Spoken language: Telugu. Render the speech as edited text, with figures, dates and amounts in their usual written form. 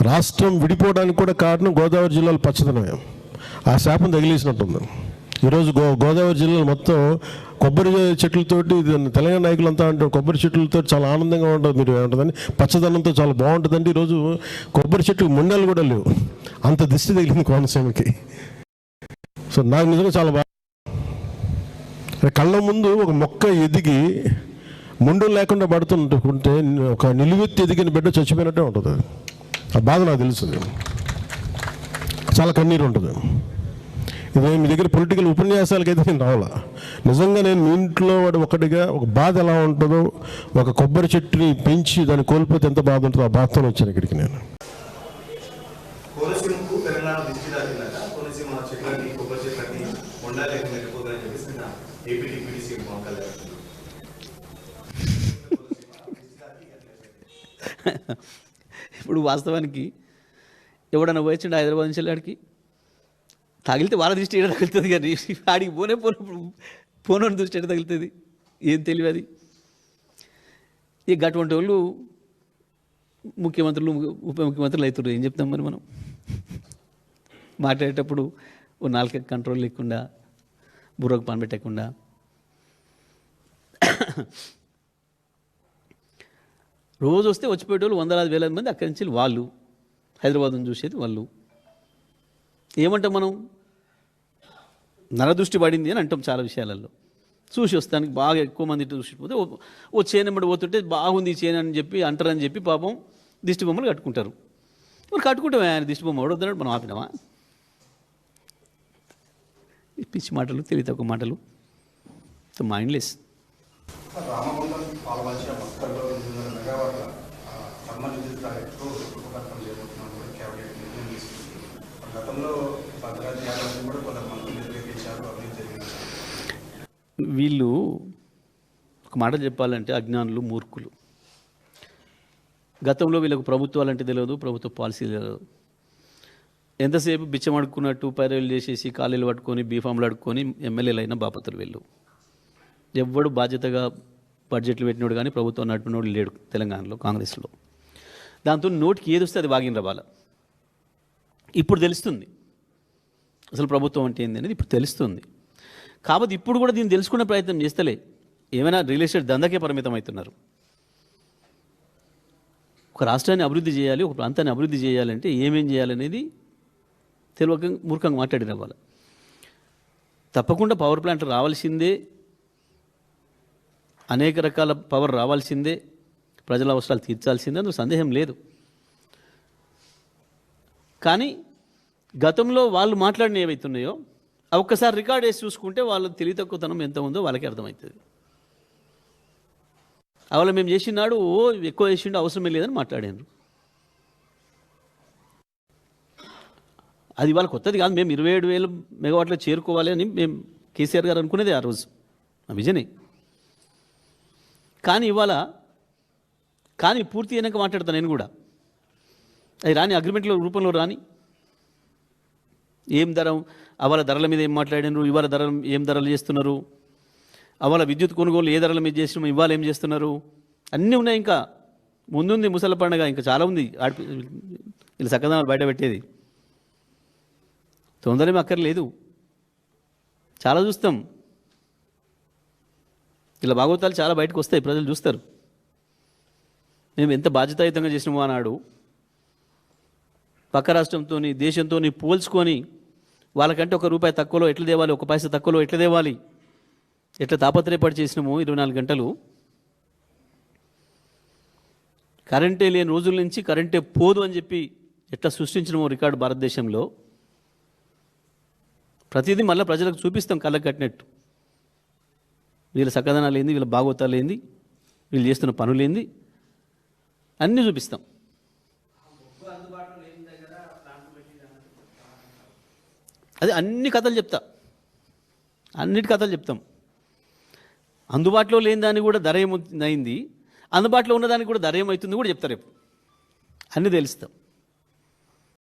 రాష్ట్రం విడిపోవడానికి కూడా కారణం గోదావరి జిల్లాలో పచ్చదనమే. ఆ శాపం తగిలేసినట్టుంది. ఈరోజు గోదావరి జిల్లాలో మొత్తం కొబ్బరి చెట్లతోటి, తెలంగాణ నాయకులంతా అంటారు కొబ్బరి చెట్లతో చాలా ఆనందంగా ఉంటుంది, మీరు ఏమంటుందని పచ్చదనంతో చాలా బాగుంటుందండి. ఈరోజు కొబ్బరి చెట్లకు ముండలు కూడా లేవు, అంత దిష్టి తగిలింది కోనసీమకి. సో నాకు నిజంగా చాలా బాగా, కళ్ళ ముందు ఒక మొక్క ఎదిగి ముండులు లేకుండా పడుతుంటే ఒక నిలువెత్తి ఎదిగిన బిడ్డ చచ్చిపోయినట్టే ఉంటుంది. ఆ బాధ నాకు తెలుస్తుంది, చాలా కన్నీరు ఉంటుంది. ఇదే మీ దగ్గర పొలిటికల్ ఉపన్యాసాలకైతే నేను రావాలా. నిజంగా నేను మీ ఇంట్లో వాడు ఒకటిగా ఒక బాధ ఎలా ఉంటుందో, ఒక కొబ్బరి చెట్టుని పెంచి దాన్ని కోల్పోతే ఎంత బాధ ఉంటుందో ఆ బాధతో వచ్చాను ఇక్కడికి నేను. ఇప్పుడు వాస్తవానికి ఎవడన్నా పోయించండి హైదరాబాద్ నుంచి వెళ్ళాడికి, తగిలితే వాళ్ళ దృష్టి ఏడ తగులుతుంది, కానీ ఆడికి పోనోని దృష్టి ఎక్కడ తగులుతుంది, ఏం తెలియదు అది. ఇక అటువంటి వాళ్ళు ముఖ్యమంత్రులు ఉప ముఖ్యమంత్రులు అవుతారు, ఏం చెప్తాం మరి మనం. మాట్లాడేటప్పుడు ఓ నాలుక కంట్రోల్ లేకుండా, బుర్రకు పని పెట్టకుండా. రోజు వస్తే వచ్చిపోయేటోళ్ళు వందలాది వేల మంది అక్కడి నుంచి వాళ్ళు, హైదరాబాద్ను చూసేది వాళ్ళు. ఏమంటాం మనం, నరదృష్టి పడింది అని అంటాం చాలా విషయాలలో. చూసి వస్తానికి బాగా ఎక్కువ మంది చూసిపోతే ఓ చేనెమ్మడి పోతుంటే బాగుంది ఈ చేను అని చెప్పి అంటారని చెప్పి పాపం దిష్టి బొమ్మలు కట్టుకుంటారు. మరి కట్టుకుంటామే, ఆయన దిష్టి బొమ్మ వద్దన్నాడు, మనం ఆపినామా? పిచ్చి మాటలు, తెలియ తక్కువ మాటలు, మైండ్లెస్. వీళ్ళు ఒక మాట చెప్పాలంటే అజ్ఞానులు, మూర్ఖులు. గతంలో వీళ్ళకు ప్రభుత్వాలంటే తెలియదు, ప్రభుత్వ పాలసీ తెలియదు. ఎంతసేపు బిచ్చం అడుక్కున్నట్టు పైరవీలు చేసేసి కాలేలు పట్టుకొని బీఫామ్లు అడుక్కొని ఎమ్మెల్యేలు అయిన బాపతులు వీళ్ళు. ఎవ్వడు బాధ్యతగా బడ్జెట్లు పెట్టినోడు కానీ ప్రభుత్వం నడిపినోడు లేడు తెలంగాణలో, కాంగ్రెస్లో. దాంతో నోటికి ఏది వస్తే అది వాగిన రవాల. ఇప్పుడు తెలుస్తుంది అసలు ప్రభుత్వం అంటే ఏంది అనేది, ఇప్పుడు తెలుస్తుంది. కాబట్టి ఇప్పుడు కూడా దీన్ని తెలుసుకునే ప్రయత్నం చేస్తలే, ఏమైనా రియల్ ఎస్టేట్ దందాకే పరిమితం అవుతున్నారు. ఒక రాష్ట్రాన్ని అభివృద్ధి చేయాలి, ఒక ప్రాంతాన్ని అభివృద్ధి చేయాలంటే ఏమేం చేయాలనేది తెలియక మూర్ఖంగా మాట్లాడిన వాళ్ళ. తప్పకుండా పవర్ ప్లాంట్ రావాల్సిందే, అనేక రకాల పవర్ రావాల్సిందే, ప్రజల అవసరాలు తీర్చాల్సిందే, అందుకు సందేహం లేదు. కానీ గతంలో వాళ్ళు మాట్లాడిన ఏవైతున్నాయో ఒక్కసారి రికార్డ్ వేసి చూసుకుంటే వాళ్ళ తెలివి తక్కువతనం ఎంత ఉందో వాళ్ళకి అర్థమవుతుంది. అవల మేము చేసినాడు ఎక్కువ చేసిండు అవసరమే లేదని మాట్లాడారు. అది వాళ్ళ కొత్తది కాదు. మేము 27,000 మెగావాట్లో చేరుకోవాలి అని మేము కేసీఆర్ గారు అనుకునేది ఆ రోజు, ఆ విజనే. కానీ ఇవాళ పూర్తి అయినాక మాట్లాడతాను నేను కూడా. అది రాని అగ్రిమెంట్ల రూపంలో రాని, ఏం ధర, అవాళ ధరల మీద ఏం మాట్లాడినారు, ఇవాళ ధరలు ఏం ధరలు చేస్తున్నారు, అవాళ విద్యుత్ కొనుగోలు ఏ ధరల మీద చేసినాము, ఇవాళ ఏం చేస్తున్నారు, అన్నీ ఉన్నాయి. ఇంకా ముందుంది ముసల పండుగ, ఇంకా చాలా ఉంది వీళ్ళు చక్కదనాలు బయట పెట్టేది. తొందరమే అక్కర్లేదు, చాలా చూస్తాం. ఇలా భాగవతాలు చాలా బయటకు వస్తాయి, ప్రజలు చూస్తారు. మేము ఎంత బాధ్యతాయుతంగా చేసినామో అన్నాడు. పక్క రాష్ట్రంతో దేశంతో పోల్చుకొని వాళ్ళకంటే ₹1 తక్కువలో ఎట్లా తేవాలి, 1 పైసా తక్కువలో ఎట్లా తేవాలి, ఎట్లా తాపత్రయపడి చేసినాము. 24 గంటలు కరెంటే లేని రోజుల నుంచి కరెంటే పోదు అని చెప్పి ఎట్లా సృష్టించినామో రికార్డు భారతదేశంలో. ప్రతిదీ మళ్ళీ ప్రజలకు చూపిస్తాం కళ్ళకు కట్టినట్టు. వీళ్ళ చక్కదనాలు ఏంది, వీళ్ళ భాగవతాలు ఏంది, వీళ్ళు చేస్తున్న పనులు ఏంది, అన్నీ చూపిస్తాం. అది అన్ని కథలు చెప్తా, అన్నిటి కథలు చెప్తాం. అందుబాటులో లేని దానికి కూడా ధర ఏమైంది, అందుబాటులో ఉన్నదానికి కూడా ధర ఏమవుతుంది కూడా చెప్తారు రేపు. అన్నీ తెలుస్తాం.